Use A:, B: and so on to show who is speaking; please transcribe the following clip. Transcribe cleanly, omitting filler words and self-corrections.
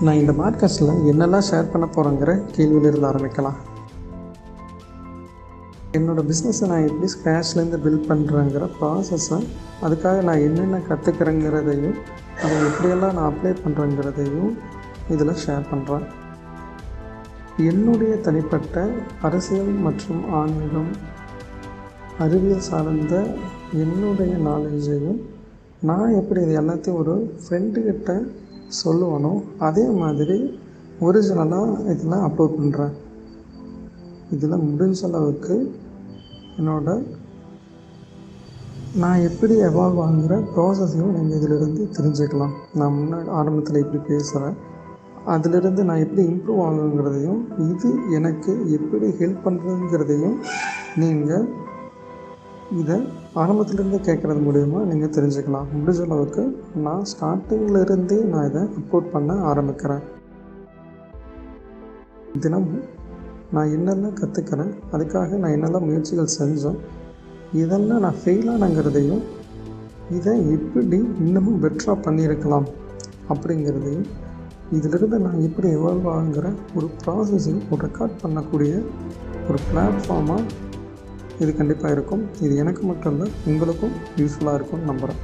A: நான் இந்த பாட்காஸ்ட்டில் என்னெல்லாம் ஷேர் பண்ண போகிறேங்கிற கேள்வியிலிருந்து ஆரம்பிக்கலாம். என்னோடய பிஸ்னஸை நான் எப்படி ஸ்க்ராட்ச்லேருந்து பில்ட் பண்ணுறேங்கிற ப்ராசஸை, அதுக்காக நான் என்னென்ன கற்றுக்கிறேங்கிறதையும், அதை எப்படியெல்லாம் நான் அப்ளை பண்ணுறேங்கிறதையும் இதில் ஷேர் பண்ணுறேன். என்னுடைய தனிப்பட்ட அரசியல் மற்றும் ஆன்மீகம், அறிவியல் சார்ந்த என்னுடைய நாலேஜையும் நான் எப்படி இது எல்லாத்தையும் ஒரு ஃப்ரெண்டுக்கிட்ட சொல்லுவானோ அதே மாதிரி ஒரிஜினலாக இதில் அப்லோட் பண்ணுறேன். இதில் முடிஞ்ச அளவுக்கு நான் எப்படி எவால்வ் ஆகுற ப்ராசஸையும் நீங்கள் இதிலிருந்து தெரிஞ்சுக்கலாம். நான் முன்னாடி ஆரம்பத்தில் எப்படி பேசுகிறேன், அதிலிருந்து நான் எப்படி இம்ப்ரூவ் ஆகுங்கிறதையும், இது எனக்கு எப்படி ஹெல்ப் பண்ணுறதுங்கிறதையும் நீங்கள் இதை ஆரம்பத்துலேருந்து கேட்குறது மூலிமா நீங்கள் தெரிஞ்சுக்கலாம். முடிஞ்ச அளவுக்கு நான் ஸ்டார்டிங்கில் நான் இதை அப்லோட் பண்ண ஆரம்பிக்கிறேன். தினமும் நான் என்னெல்லாம் கற்றுக்கிறேன், அதுக்காக நான் என்னெல்லாம் முயற்சிகள் செஞ்சேன், இதெல்லாம் நான் ஃபெயிலானங்கிறதையும், இதை எப்படி இன்னமும் பெட்டராக பண்ணியிருக்கலாம் அப்படிங்கிறதையும், இதிலிருந்து நான் எப்படி எவால்வ் ஆகுங்கிற ஒரு ப்ராசஸையும் ஒரு ரெக்கார்ட் பண்ணக்கூடிய ஒரு பிளாட்ஃபார்மாக இது கண்டிப்பாக இருக்கும். இது எனக்கு மட்டும் இல்லை, உங்களுக்கும் யூஸ்ஃபுல்லாக இருக்கும்னு நம்புகிறேன்.